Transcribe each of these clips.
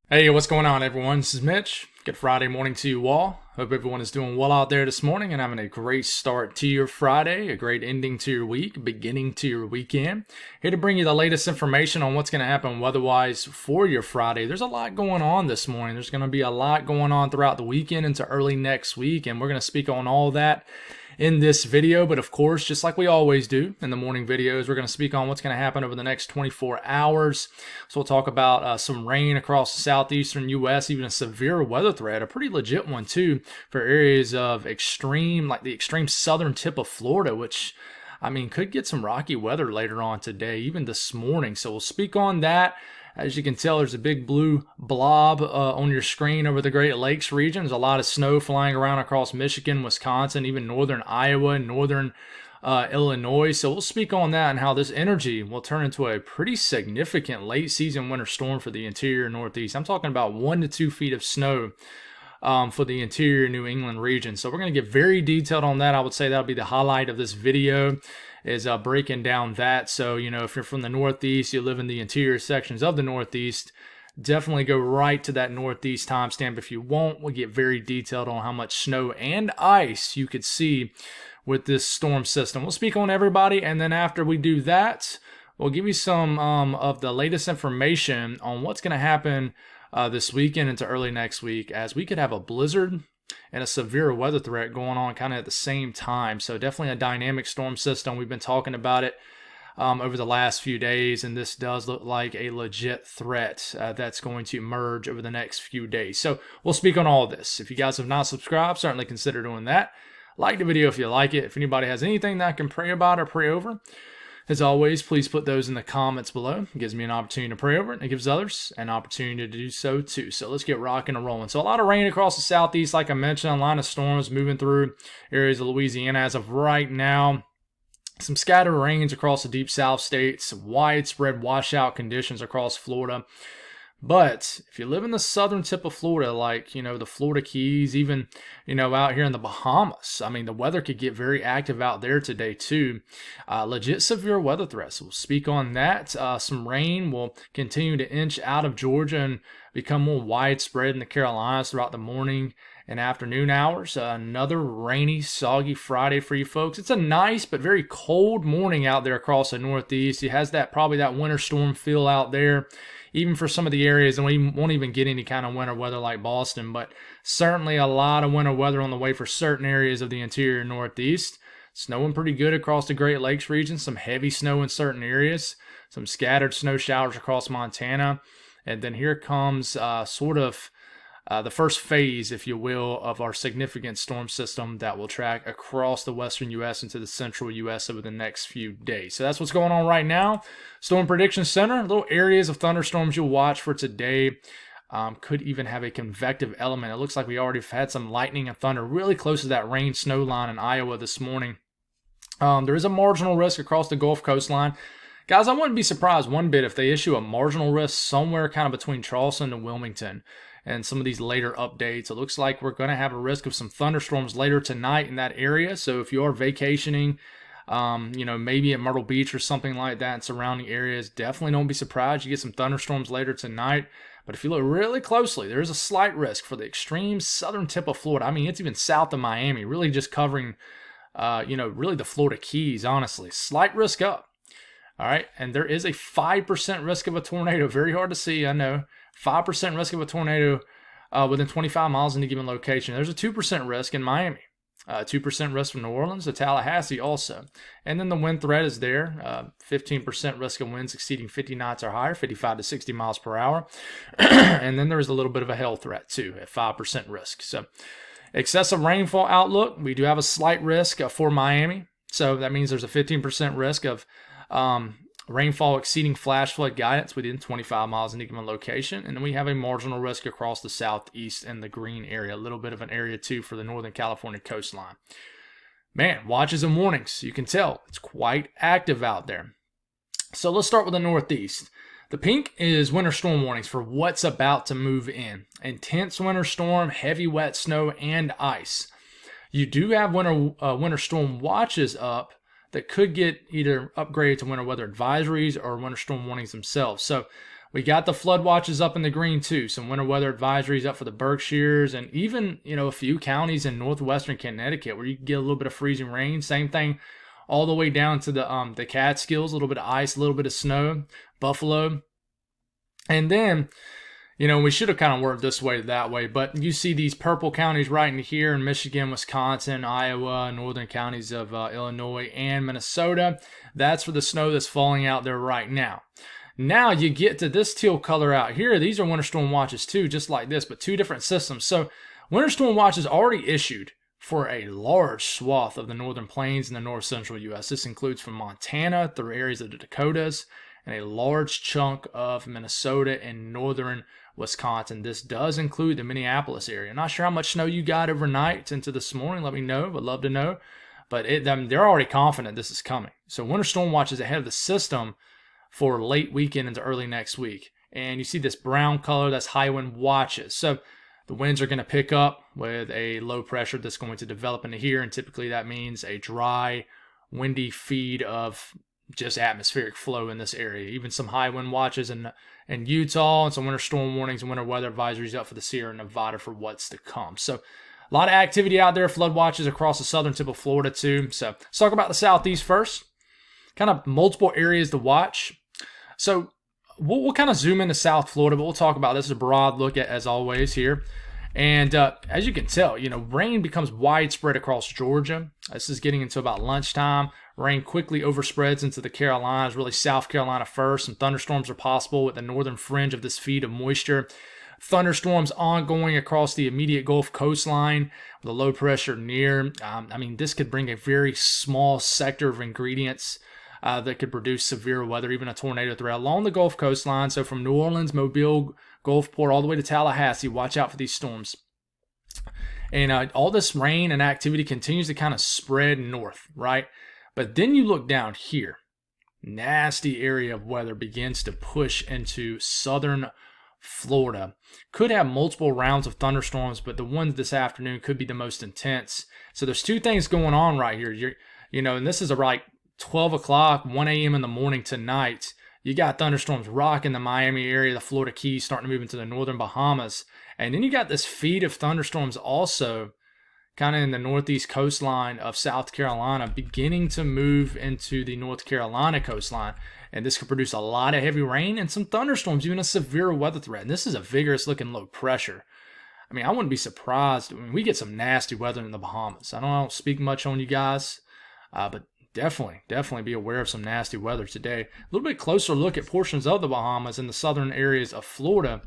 Hey, what's going on, everyone? This is Mitch. Good Friday morning to you all. Hope everyone is doing well out there this morning and having a great start to your Friday, a great ending to your week, beginning to your weekend. Here to bring you the latest information on what's going to happen weather-wise for your Friday. There's a lot going on this morning. There's going to be a lot going on throughout the weekend into early next week, and we're going to speak on all that in this video. But of course, just like we always do in the morning videos, we're going to speak on what's going to happen over the next 24 hours. So we'll talk about some rain across the southeastern U.S., even a severe weather threat, a pretty legit one too, for areas of extreme, like the extreme southern tip of Florida, which could get some rocky weather later on today, even this morning. So we'll speak on that. As you can tell, there's a big blue blob on your screen over the Great Lakes region. There's a lot of snow flying around across Michigan, Wisconsin, even northern Iowa and northern Illinois. So we'll speak on that and how this energy will turn into a pretty significant late season winter storm for the interior Northeast. I'm talking about 1 to 2 feet of snow for the interior New England region. So we're going to get very detailed on that. I would say that'll be the highlight of this video, is breaking down that. So, if you're from the Northeast, you live in the interior sections of the Northeast, definitely go right to that Northeast timestamp if you want. We'll get very detailed on how much snow and ice you could see with this storm system. We'll speak on everybody, and then after we do that, we'll give you some of the latest information on what's going to happen this weekend into early next week, as we could have a blizzard and a severe weather threat going on kind of at the same time. So definitely a dynamic storm system. We've been talking about it over the last few days, and this does look like a legit threat that's going to emerge over the next few days. So we'll speak on all of this. If you guys have not subscribed, certainly consider doing that. Like the video if you like it. If anybody has anything that I can pray about or pray over, as always, please put those in the comments below. It gives me an opportunity to pray over it, and it gives others an opportunity to do so too. So let's get rocking and rolling. So a lot of rain across the southeast, like I mentioned, a line of storms moving through areas of Louisiana as of right now. Some scattered rains across the deep south states, widespread washout conditions across Florida. But if you live in the southern tip of Florida, like, the Florida Keys, even, out here in the Bahamas, the weather could get very active out there today too. Legit severe weather threats. We'll speak on that. Some rain will continue to inch out of Georgia and become more widespread in the Carolinas throughout the morning and afternoon hours. Another rainy, soggy Friday for you folks. It's a nice but very cold morning out there across the Northeast. It has probably that winter storm feel out there, even for some of the areas, and we won't even get any kind of winter weather like Boston, but certainly a lot of winter weather on the way for certain areas of the interior Northeast. Snowing pretty good across the Great Lakes region, some heavy snow in certain areas, some scattered snow showers across Montana, and then here comes the first phase, if you will, of our significant storm system that will track across the western U.S. into the central U.S. over the next few days. So that's what's going on right now. Storm Prediction Center, little areas of thunderstorms you'll watch for today. Could even have a convective element. It looks like we already have had some lightning and thunder really close to that rain snow line in Iowa this morning. There is a marginal risk across the Gulf coastline. Guys, I wouldn't be surprised one bit if they issue a marginal risk somewhere kind of between Charleston and Wilmington. And some of these later updates, it looks like we're going to have a risk of some thunderstorms later tonight in that area. So if you are vacationing, maybe at Myrtle Beach or something like that and surrounding areas, definitely don't be surprised you get some thunderstorms later tonight. But if you look really closely, there is a slight risk for the extreme southern tip of Florida. It's even south of Miami, really just covering, really the Florida Keys, honestly. Slight risk up. All right, and there is a 5% risk of a tornado. Very hard to see, I know. 5% risk of a tornado within 25 miles in a given location. There's a 2% risk in Miami. 2% risk from New Orleans to Tallahassee also. And then the wind threat is there. 15% risk of winds exceeding 50 knots or higher, 55 to 60 miles per hour. And then there's a little bit of a hail threat too at 5% risk. So excessive rainfall outlook, we do have a slight risk for Miami. So that means there's a 15% risk of rainfall exceeding flash flood guidance within 25 miles in a given location. And then we have a marginal risk across the southeast and the green area, a little bit of an area too for the Northern California coastline. Man, watches and warnings. You can tell it's quite active out there. So let's start with the Northeast. The pink is winter storm warnings for what's about to move in. Intense winter storm, heavy wet snow, and ice. You do have winter storm watches up that could get either upgraded to winter weather advisories or winter storm warnings themselves. So We got the flood watches up in the green too. Some winter weather advisories up for the Berkshires and even, a few counties in northwestern Connecticut where you can get a little bit of freezing rain. Same thing all the way down to the Catskills, a little bit of ice, a little bit of snow, Buffalo. And then, we should have kind of worked this way, that way, but you see these purple counties right in here in Michigan, Wisconsin, Iowa, northern counties of Illinois, and Minnesota. That's for the snow that's falling out there right now. Now you get to this teal color out here. These are winter storm watches too, just like this, but two different systems. So winter storm watches already issued for a large swath of the northern plains in the north central U.S. This includes from Montana through areas of the Dakotas and a large chunk of Minnesota and northern Wisconsin. This does include the Minneapolis area. I'm not sure how much snow you got overnight into this morning. Let me know. Would love to know. But they're already confident this is coming. So winter storm watch is ahead of the system for late weekend into early next week. And you see this brown color, that's high wind watches. So the winds are going to pick up with a low pressure that's going to develop into here. And typically that means a dry, windy feed of just atmospheric flow in this area. Even some high wind watches in Utah and some winter storm warnings and winter weather advisories up for the Sierra Nevada for what's to come. So a lot of activity out there, flood watches across the southern tip of Florida too. So let's talk about the southeast first. Kind of multiple areas to watch. So we'll kind of zoom into South Florida, but we'll talk about this as a broad look at, as always, here. And as you can tell, rain becomes widespread across Georgia. This is getting into about lunchtime. Rain quickly overspreads into the Carolinas, really South Carolina first. Some thunderstorms are possible with the northern fringe of this feed of moisture. Thunderstorms ongoing across the immediate Gulf coastline with a low pressure near. This could bring a very small sector of ingredients that could produce severe weather, even a tornado threat along the Gulf coastline. So from New Orleans, Mobile, Gulfport, all the way to Tallahassee, watch out for these storms. And all this rain and activity continues to kind of spread north, right? But then you look down here. Nasty area of weather begins to push into southern Florida. Could have multiple rounds of thunderstorms, but the ones this afternoon could be the most intense. So there's two things going on right here. And this is right 12 o'clock, 1 a.m. in the morning tonight. You got thunderstorms rocking the Miami area, the Florida Keys, starting to move into the northern Bahamas. And then you got this feed of thunderstorms also kind of in the northeast coastline of South Carolina, beginning to move into the North Carolina coastline. And this could produce a lot of heavy rain and some thunderstorms, even a severe weather threat. And this is a vigorous looking low pressure. I wouldn't be surprised. We get some nasty weather in the Bahamas. I don't speak much on you guys, but definitely be aware of some nasty weather today. A little bit closer look at portions of the Bahamas and the southern areas of Florida.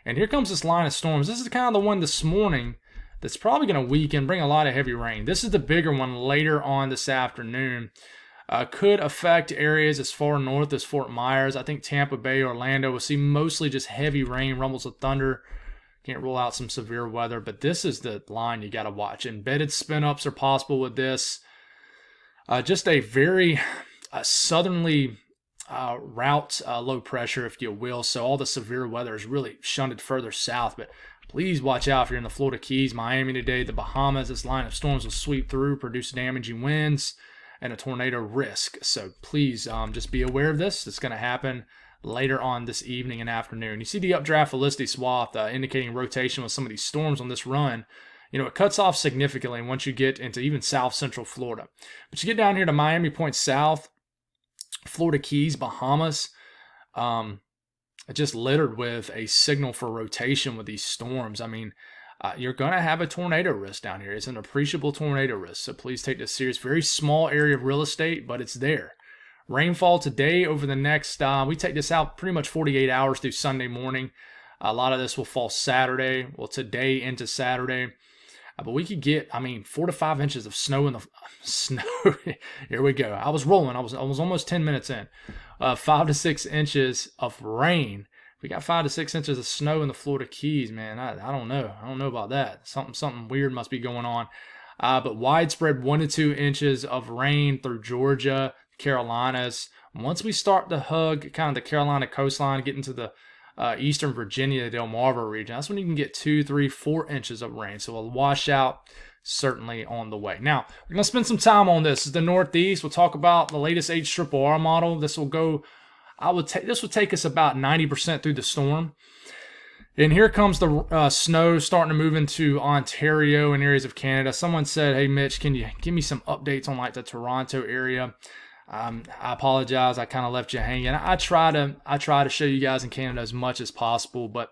And here comes this line of storms. This is kind of the one this morning that's probably going to weaken, bring a lot of heavy rain. This is the bigger one later on this afternoon. Could affect areas as far north as Fort Myers. I think Tampa Bay, Orlando will see mostly just heavy rain, rumbles of thunder. Can't rule out some severe weather, but this is the line you got to watch. Embedded spin-ups are possible with this. Just a very southerly route, low pressure, if you will. So all the severe weather is really shunted further south. But please watch out if you're in the Florida Keys, Miami today, the Bahamas. This line of storms will sweep through, produce damaging winds, and a tornado risk. So please just be aware of this. It's going to happen later on this evening and afternoon. You see the updraft Felicity swath indicating rotation with some of these storms on this run. It cuts off significantly once you get into even south central Florida. But you get down here to Miami Point South, Florida Keys, Bahamas, just littered with a signal for rotation with these storms. You're going to have a tornado risk down here. It's an appreciable tornado risk, so please take this serious. Very small area of real estate, but it's there. Rainfall today over the next, we take this out pretty much 48 hours through Sunday morning. A lot of this will fall Saturday, today into Saturday. But we could get, 4 to 5 inches of snow in the snow. Here we go. I was rolling. I was almost 10 minutes in. 5 to 6 inches of rain. We got 5 to 6 inches of snow in the Florida Keys, man. I don't know. I don't know about that. Something weird must be going on. But widespread 1 to 2 inches of rain through Georgia, Carolinas. Once we start to hug kind of the Carolina coastline, get into the eastern Virginia, Delmarva region, that's when you can get 2, 3, 4 inches of rain. So a washout certainly on the way. Now, we're going to spend some time on this. This is the Northeast. We'll talk about the latest HRRR model. This will go This would take us about 90% through the storm. And here comes the snow starting to move into Ontario and areas of Canada. Someone said, "Hey, Mitch, can you give me some updates on like the Toronto area?" I apologize. I kind of left you hanging. I try to show you guys in Canada as much as possible, but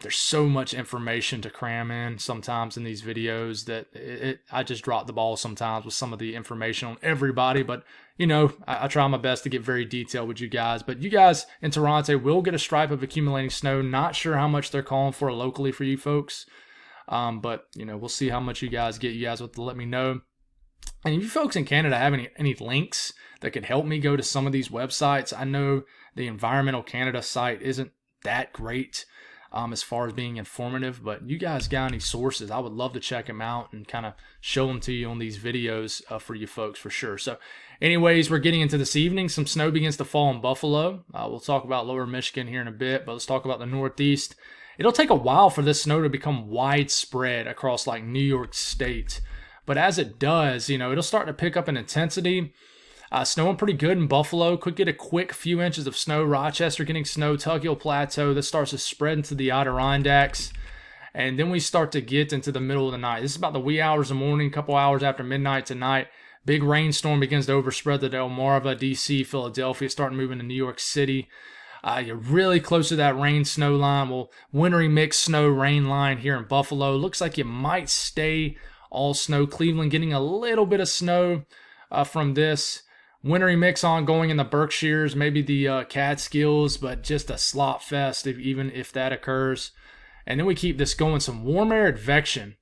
there's so much information to cram in sometimes in these videos that I just drop the ball sometimes with some of the information on everybody. But I try my best to get very detailed with you guys. But you guys in Toronto will get a stripe of accumulating snow. Not sure how much they're calling for locally for you folks, but we'll see how much you guys get. You guys will have to let me know. And if you folks in Canada have any links that could help me go to some of these websites, I know the Environmental Canada site isn't that great as far as being informative, but you guys got any sources, I would love to check them out and kind of show them to you on these videos for you folks for sure. So anyways, we're getting into this evening. Some snow begins to fall in Buffalo. We'll talk about lower Michigan here in a bit, but let's talk about the Northeast. It'll take a while for this snow to become widespread across like New York State. But as it does, it'll start to pick up in intensity. Snowing pretty good in Buffalo. Could get a quick few inches of snow. Rochester getting snow. Tug Hill Plateau. This starts to spread into the Adirondacks. And then we start to get into the middle of the night. This is about the wee hours of the morning, a couple hours after midnight tonight. Big rainstorm begins to overspread the Delmarva, D.C., Philadelphia, starting moving to New York City. You're really close to that rain-snow line. Well, wintry mixed snow-rain line here in Buffalo. Looks like you might stay all snow. Cleveland getting a little bit of snow from this. Wintry mix ongoing in the Berkshires, maybe the Catskills, but just a slop fest even if that occurs. And then we keep this going. Some warm air advection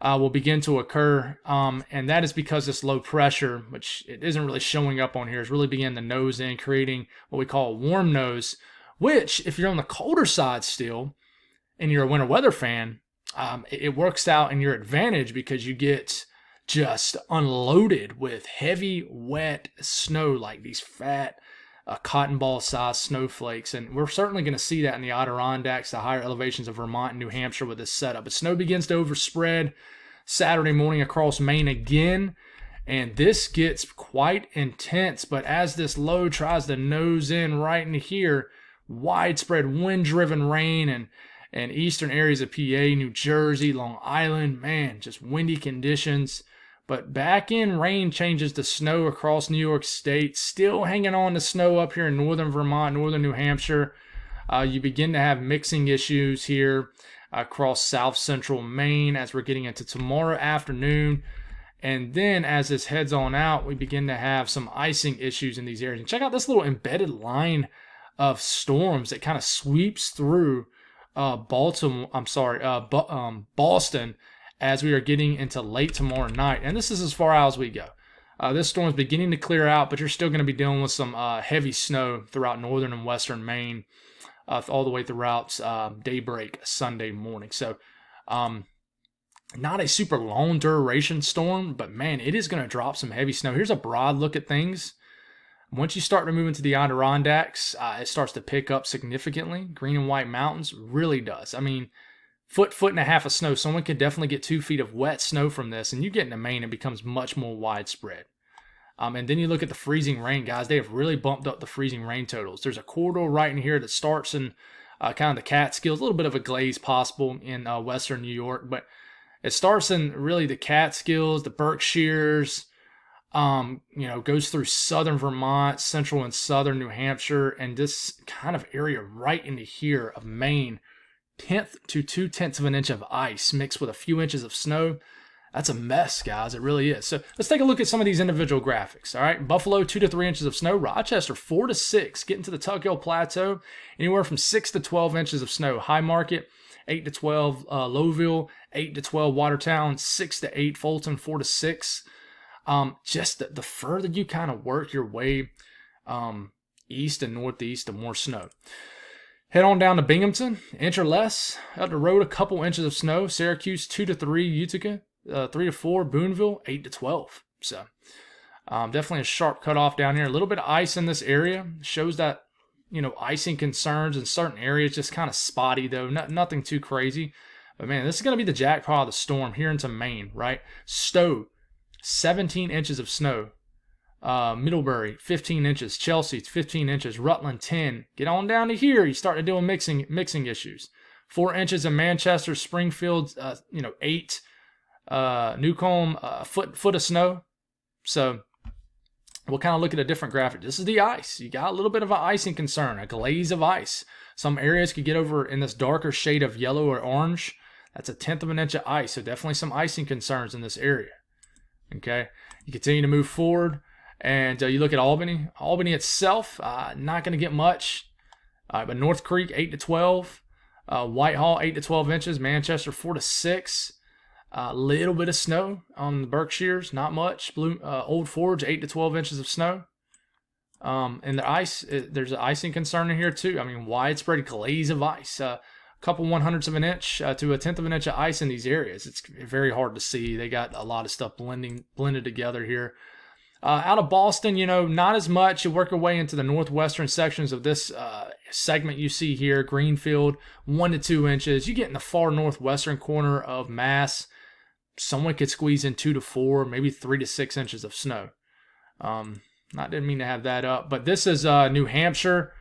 will begin to occur, and that is because this low pressure, which it isn't really showing up on here, is really beginning to nose in, creating what we call a warm nose, which if you're on the colder side still and you're a winter weather fan, it works out in your advantage because you get just unloaded with heavy, wet snow, like these fat cotton ball sized snowflakes. And we're certainly going to see that in the Adirondacks, the higher elevations of Vermont and New Hampshire with this setup. But snow begins to overspread Saturday morning across Maine again. And this gets quite intense. But as this low tries to nose in right into here, widespread wind-driven rain and eastern areas of PA, New Jersey, Long Island, man, just windy conditions. But back in, rain changes to snow across New York State. Still hanging on to snow up here in northern Vermont, northern New Hampshire. You begin to have mixing issues here across south central Maine as we're getting into tomorrow afternoon. And then as this heads on out, we begin to have some icing issues in these areas. And check out this little embedded line of storms that kind of sweeps through Boston as we are getting into late tomorrow night. And this is as far out as we go. This storm is beginning to clear out, but you're still going to be dealing with some heavy snow throughout northern and western Maine all the way throughout daybreak Sunday morning. So not a super long duration storm, but man, it is going to drop some heavy snow. Here's a broad look at things. Once you start to move into the Adirondacks, it starts to pick up significantly. Green and White Mountains really does. I mean, foot and a half of snow. Someone could definitely get 2 feet of wet snow from this, and you get into Maine, it becomes much more widespread. And then you look at the freezing rain, guys. They have really bumped up the freezing rain totals. There's a corridor right in here that starts in kind of the Catskills, a little bit of a glaze possible in western New York, but it starts in really the Catskills, the Berkshires, goes through southern Vermont, central and southern New Hampshire, and this kind of area right into here of Maine. 1/10 to 2/10 of an inch of ice mixed with a few inches of snow. That's a mess, guys. It really is. So let's take a look at some of these individual graphics. All right, Buffalo 2 to 3 inches of snow. Rochester 4 to 6. Getting to the Tug Hill Plateau, anywhere from 6 to 12 inches of snow. High Market 8 to 12. Lowville 8 to 12. Watertown 6 to 8. Fulton 4 to 6. Just the further you kind of work your way east and northeast, the more snow. Head on down to Binghamton, inch or less. Up the road, a couple inches of snow. Syracuse 2 to 3. Utica 3 to 4. Boonville 8 to 12. So definitely a sharp cutoff down here. A little bit of ice in this area shows that icing concerns in certain areas, just kind of spotty though. Nothing too crazy. But man, this is going to be the jackpot of the storm here into Maine, right? Stowe 17 inches of snow. Middlebury, 15 inches. Chelsea, 15 inches. Rutland, 10. Get on down to here. You start to deal with mixing issues. 4 inches in Manchester. Springfield, 8. Newcomb, foot of snow. So we'll kind of look at a different graphic. This is the ice. You got a little bit of an icing concern, a glaze of ice. Some areas could get over in this darker shade of yellow or orange. That's 1/10 of an inch of ice. So definitely some icing concerns in this area. Okay. You continue to move forward, and you look at Albany. Albany itself, not going to get much. But North Creek, 8 to 12. Whitehall, 8 to 12 inches. Manchester, 4 to 6. A little bit of snow on the Berkshires, not much. Old Forge, 8 to 12 inches of snow. And the ice, there's an icing concern in here too. I mean, widespread glaze of ice. A couple 1/100ths of an inch to 1/10 of an inch of ice in these areas. It's very hard to see. They got a lot of stuff blended together here. Out of Boston, not as much. You work your way into the northwestern sections of this segment you see here. Greenfield, 1 to 2 inches. You get in the far northwestern corner of Mass. Someone could squeeze in 2 to 4, maybe 3 to 6 inches of snow. I didn't mean to have that up, but this is New Hampshire,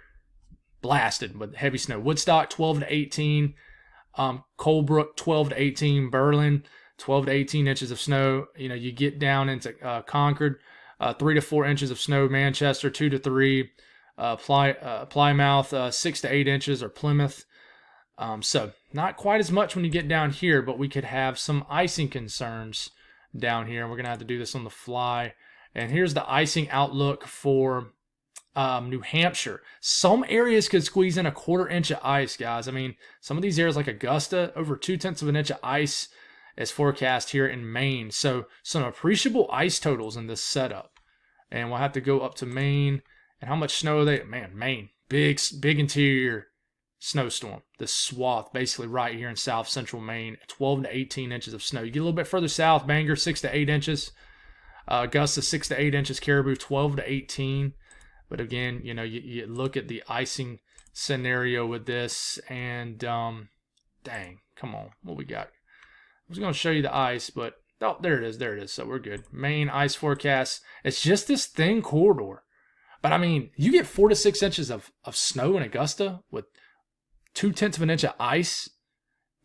blasted with heavy snow. Woodstock, 12 to 18. Colebrook, 12 to 18. Berlin, 12 to 18 inches of snow. You get down into Concord, 3 to 4 inches of snow. Manchester, 2 to 3. Plymouth, 6 to 8 inches, or Plymouth. So not quite as much when you get down here, but we could have some icing concerns down here. We're going to have to do this on the fly. And here's the icing outlook for New Hampshire. Some areas could squeeze in 1/4 inch of ice, guys. I mean, some of these areas like Augusta, over 2/10 of an inch of ice is forecast here in Maine. So some appreciable ice totals in this setup. And we'll have to go up to Maine. And how much snow are they? Man, Maine, big interior snowstorm. This swath basically right here in south central Maine, 12 to 18 inches of snow. You get a little bit further south, Bangor, 6 to 8 inches. Augusta, 6 to 8 inches. Caribou, 12 to 18. But again, you look at the icing scenario with this, and dang, come on, what we got? I was going to show you the ice, but oh, there it is. So we're good. Maine ice forecast. It's just this thin corridor. But I mean, you get 4 to 6 inches of snow in Augusta with 2/10 of an inch of ice.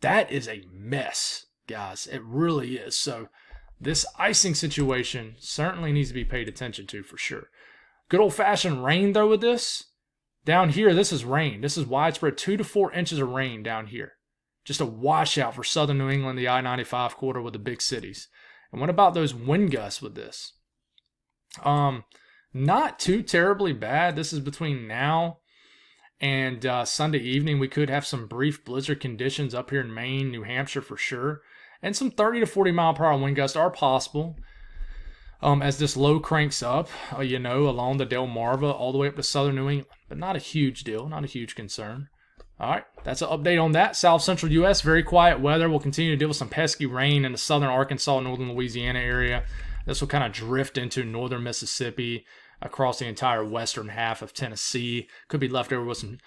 That is a mess, guys. It really is. So this icing situation certainly needs to be paid attention to for sure. Good old-fashioned rain, though, with this. Down here, this is rain. This is widespread 2 to 4 inches of rain down here. Just a washout for southern New England, the I-95 corridor with the big cities. And what about those wind gusts with this? Not too terribly bad. This is between now and Sunday evening. We could have some brief blizzard conditions up here in Maine, New Hampshire for sure. And some 30 to 40 mile per hour wind gusts are possible as this low cranks up, along the Delmarva all the way up to southern New England. But not a huge deal, not a huge concern. All right, that's an update on that. South Central U.S., very quiet weather. We'll continue to deal with some pesky rain in the southern Arkansas, northern Louisiana area. This will kind of drift into northern Mississippi, across the entire western half of Tennessee. Could be left over with some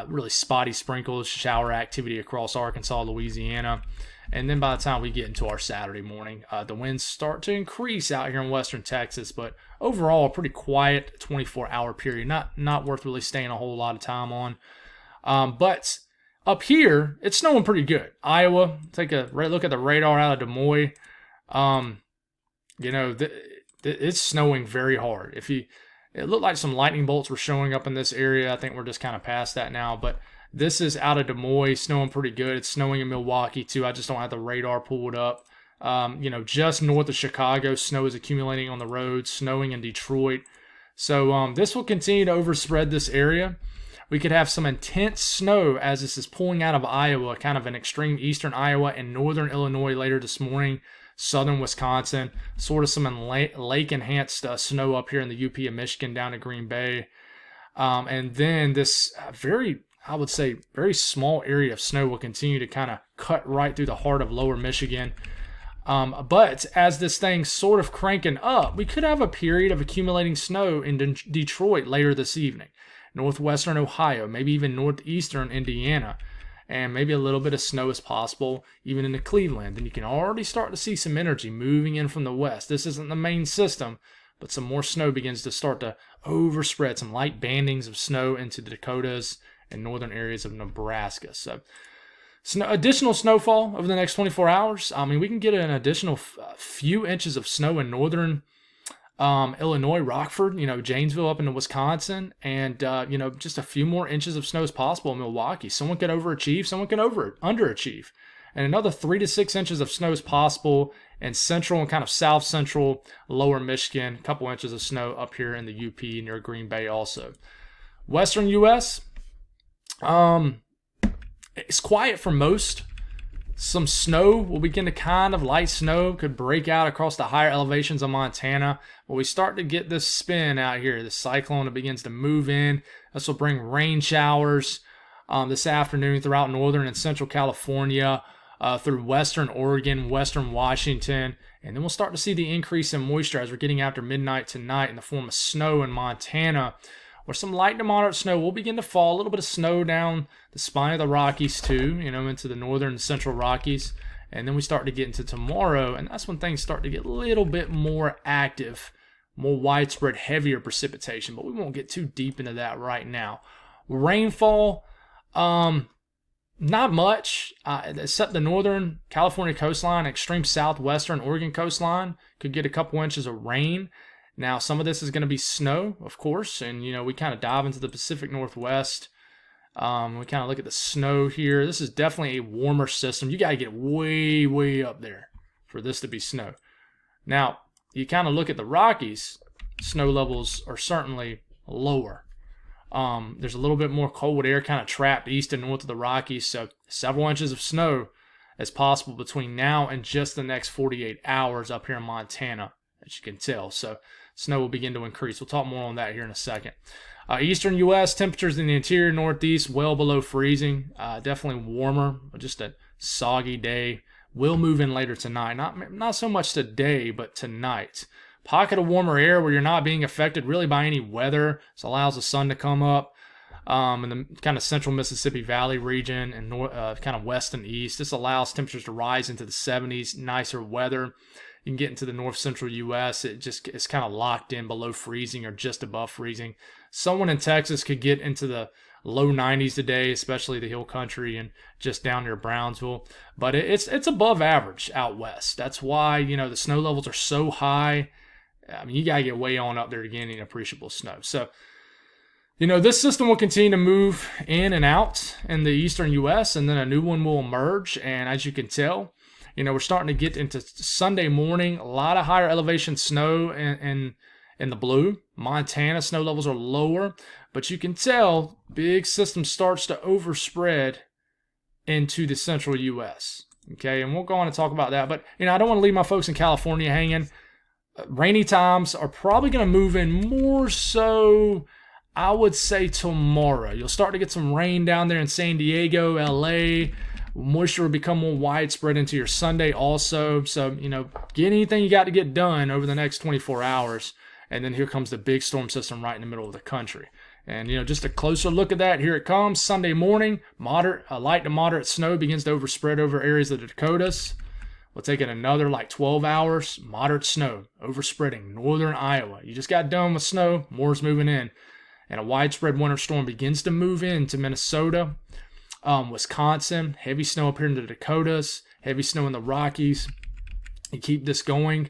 really spotty sprinkles, shower activity across Arkansas, Louisiana. And then by the time we get into our Saturday morning, the winds start to increase out here in western Texas. But overall, a pretty quiet 24-hour period. Not worth really staying a whole lot of time on. But up here, it's snowing pretty good. Iowa, take a look at the radar out of Des Moines. It's snowing very hard. It looked like some lightning bolts were showing up in this area. I think we're just kind of past that now. But this is out of Des Moines, snowing pretty good. It's snowing in Milwaukee too. I just don't have the radar pulled up. Just north of Chicago, snow is accumulating on the roads, snowing in Detroit. So this will continue to overspread this area. We could have some intense snow as this is pulling out of Iowa, kind of an extreme eastern Iowa and northern Illinois later this morning. Southern Wisconsin, sort of some lake-enhanced snow up here in the UP of Michigan down to Green Bay. And then this very small area of snow will continue to kind of cut right through the heart of lower Michigan. But as this thing's sort of cranking up, we could have a period of accumulating snow in Detroit later this evening. Northwestern Ohio, maybe even northeastern Indiana. And maybe a little bit of snow is possible even into Cleveland. And you can already start to see some energy moving in from the west. This isn't the main system, but some more snow begins to start to overspread, some light bandings of snow into the Dakotas and northern areas of Nebraska. So additional snowfall over the next 24 hours. I mean, we can get an additional few inches of snow in northern Illinois, Rockford, Janesville up into Wisconsin, and, just a few more inches of snow is possible in Milwaukee. Someone could overachieve, someone could underachieve. And another 3 to 6 inches of snow is possible in central and kind of south central lower Michigan. A couple inches of snow up here in the UP near Green Bay also. Western U.S., it's quiet for most. Some snow will begin to light snow could break out across the higher elevations of Montana. But we start to get this spin out here, the cyclone that begins to move in. This will bring rain showers this afternoon throughout northern and central California, through western Oregon, western Washington. And then we'll start to see the increase in moisture as we're getting after midnight tonight in the form of snow in Montana, where some light to moderate snow will begin to fall. A little bit of snow down the spine of the Rockies too, into the northern and central Rockies. And then we start to get into tomorrow, and that's when things start to get a little bit more active, more widespread, heavier precipitation. But we won't get too deep into that right now. Rainfall, not much, except the northern California coastline, extreme southwestern Oregon coastline could get a couple inches of rain. Now, some of this is going to be snow, of course, and, we kind of dive into the Pacific Northwest. We kind of look at the snow here. This is definitely a warmer system. You got to get way, way up there for this to be snow. Now, you kind of look at the Rockies, snow levels are certainly lower. There's a little bit more cold air kind of trapped east and north of the Rockies, so several inches of snow is possible between now and just the next 48 hours up here in Montana, as you can tell. So snow will begin to increase. We'll talk more on that here in a second. Eastern U.S., temperatures in the interior northeast well below freezing. Definitely warmer, but just a soggy day. Will move in later tonight. Not so much today, but tonight. Pocket of warmer air where you're not being affected really by any weather. This allows the sun to come up in the kind of central Mississippi Valley region and kind of west and east. This allows temperatures to rise into the 70s, nicer weather. You can get into the north central U.S. It's kind of locked in below freezing or just above freezing. Someone in Texas could get into the low 90s today, especially the hill country and just down near Brownsville. But it's above average out west. That's why, the snow levels are so high. I mean, you got to get way on up there to get any appreciable snow. So, this system will continue to move in and out in the eastern U.S., and then a new one will emerge. And as you can tell, we're starting to get into Sunday morning, a lot of higher elevation snow in the blue. Montana snow levels are lower, but you can tell big system starts to overspread into the central U.S. Okay, and we'll go on and talk about that. But, I don't want to leave my folks in California hanging. Rainy times are probably going to move in more so, I would say, tomorrow. You'll start to get some rain down there in San Diego, L.A., moisture will become more widespread into your Sunday also. So, get anything you got to get done over the next 24 hours. And then here comes the big storm system right in the middle of the country. And, just a closer look at that. Here it comes. Sunday morning, light to moderate snow begins to overspread over areas of the Dakotas. We'll take it another 12 hours. Moderate snow overspreading northern Iowa. You just got done with snow. More's moving in. And a widespread winter storm begins to move into Minnesota. Wisconsin, heavy snow up here in the Dakotas, heavy snow in the Rockies. You keep this going.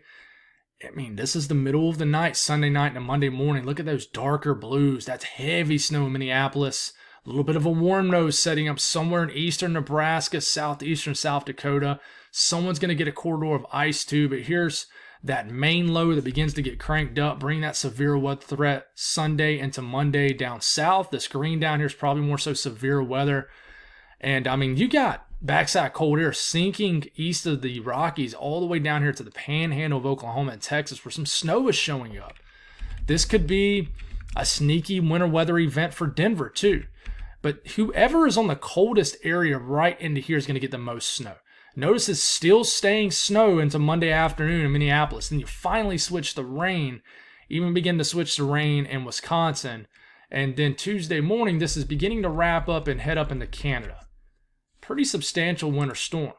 I mean, this is the middle of the night, Sunday night and Monday morning. Look at those darker blues. That's heavy snow in Minneapolis. A little bit of a warm nose setting up somewhere in eastern Nebraska, southeastern South Dakota. Someone's going to get a corridor of ice too, but here's that main low that begins to get cranked up, bring that severe weather threat Sunday into Monday down south. This green down here is probably more so severe weather. And, I mean, you got backside cold air sinking east of the Rockies all the way down here to the panhandle of Oklahoma and Texas where some snow is showing up. This could be a sneaky winter weather event for Denver, too. But whoever is on the coldest area right into here is going to get the most snow. Notice it's still staying snow into Monday afternoon in Minneapolis. Then you finally switch to rain, even begin to switch to rain in Wisconsin. And then Tuesday morning, this is beginning to wrap up and head up into Canada. Pretty substantial winter storm.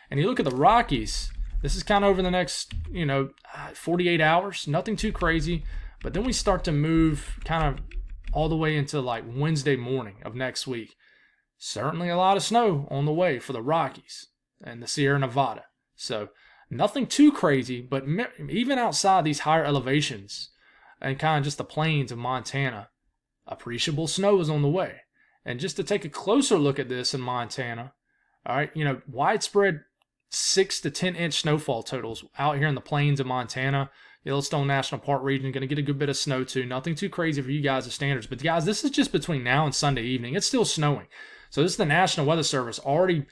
And you look at the Rockies, This is kind of over the next, 48 hours. Nothing too crazy. But then we start to move kind of all the way into like Wednesday morning of next week. Certainly a lot of snow on the way for the Rockies and the Sierra Nevada. So nothing too crazy, but even outside these higher elevations and kind of just the plains of Montana, appreciable snow is on the way. And just to take a closer look at this in Montana, all right, widespread 6 to 10 inch snowfall totals out here in the plains of Montana. Yellowstone National Park region, going to get a good bit of snow too. Nothing too crazy for you guys' standards. But guys, this is just between now and Sunday evening. It's still snowing. So this is the National Weather Service already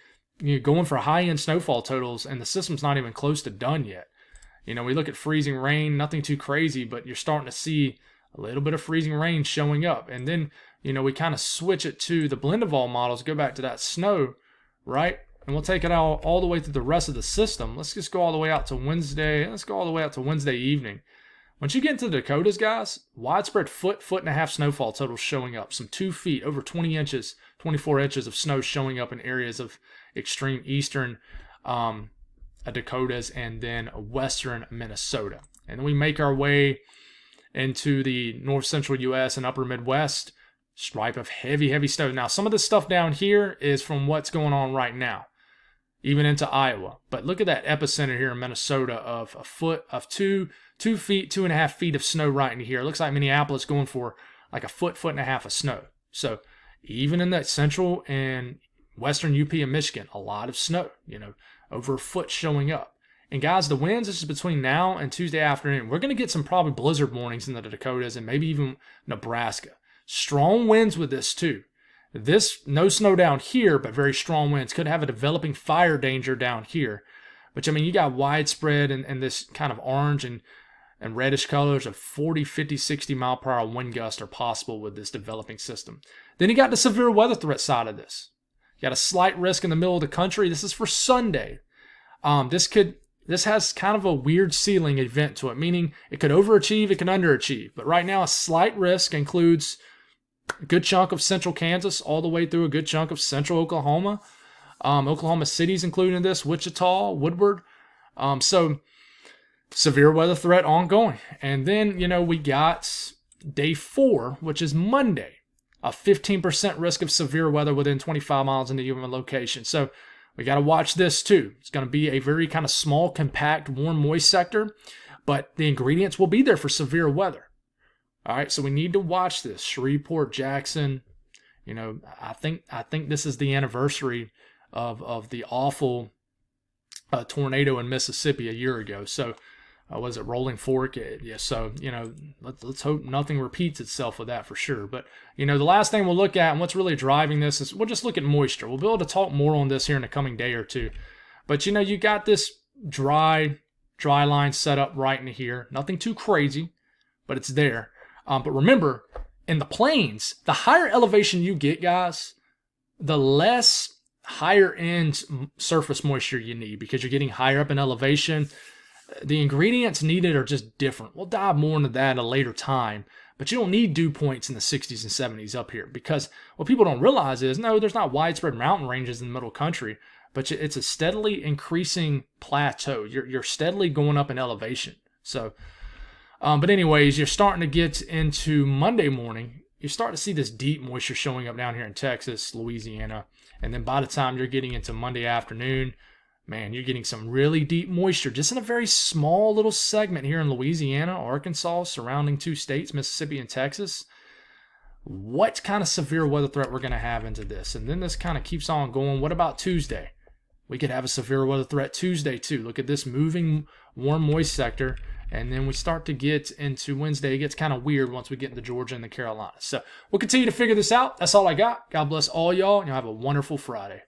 going for high-end snowfall totals, and the system's not even close to done yet. We look at freezing rain, nothing too crazy, but you're starting to see a little bit of freezing rain showing up. And then, we kind of switch it to the Blindaval models, go back to that snow, right? And we'll take it all the way through the rest of the system. Let's just go all the way out to Wednesday. Let's go all the way out to Wednesday evening. Once you get into the Dakotas, guys, widespread foot and a half snowfall totals showing up. Some 2 feet, over 20 inches, 24 inches of snow showing up in areas of extreme eastern Dakotas and then western Minnesota. And then we make our way into the north central U.S. and upper Midwest. Stripe of heavy snow. Now, some of this stuff down here is from what's going on right now, even into Iowa. But look at that epicenter here in Minnesota of a foot of 2 feet, 2.5 feet of snow right in here. It looks like Minneapolis going for like a foot and a half of snow. So even in that central and western UP and Michigan, a lot of snow, over a foot showing up. And guys, the winds, this is between now and Tuesday afternoon. We're going to get some probably blizzard warnings in the Dakotas and maybe even Nebraska. Strong winds with this too. This, no snow down here, but very strong winds. Could have a developing fire danger down here. But you got widespread and this kind of orange and reddish colors of 40, 50, 60 mile per hour wind gusts are possible with this developing system. Then you got the severe weather threat side of this. You got a slight risk in the middle of the country. This is for Sunday. This has kind of a weird ceiling event to it, meaning it could overachieve, it can underachieve. But right now, a slight risk includes a good chunk of central Kansas all the way through a good chunk of central Oklahoma. Oklahoma City's included in this, Wichita, Woodward. So severe weather threat ongoing. And then, we got day 4, which is Monday, a 15% risk of severe weather within 25 miles in a given location. So we got to watch this too. It's going to be a very kind of small, compact, warm, moist sector, but the ingredients will be there for severe weather. All right, so we need to watch this. Shreveport, Jackson, I think this is the anniversary of the awful tornado in Mississippi a year ago. So was it Rolling Fork? Yeah, so, let's hope nothing repeats itself with that for sure. But, the last thing we'll look at and what's really driving this is we'll just look at moisture. We'll be able to talk more on this here in the coming day or two. But, you got this dry line set up right in here. Nothing too crazy, but it's there. But remember, in the plains, the higher elevation you get, guys, the less higher end surface moisture you need because you're getting higher up in elevation. The ingredients needed are just different. We'll dive more into that at a later time, but you don't need dew points in the 60s and 70s up here because what people don't realize is, no, there's not widespread mountain ranges in the middle country, but it's a steadily increasing plateau. You're steadily going up in elevation. So, but anyways, you're starting to get into Monday morning. You start to see this deep moisture showing up down here in Texas, Louisiana, and then by the time you're getting into Monday afternoon, man, you're getting some really deep moisture just in a very small little segment here in Louisiana, Arkansas, surrounding 2 states, Mississippi and Texas. What kind of severe weather threat we're going to have into this? And then this kind of keeps on going. What about Tuesday? We could have a severe weather threat Tuesday too. Look at this moving warm, moist sector. And then we start to get into Wednesday. It gets kind of weird once we get into Georgia and the Carolinas. So we'll continue to figure this out. That's all I got. God bless all y'all, and y'all have a wonderful Friday.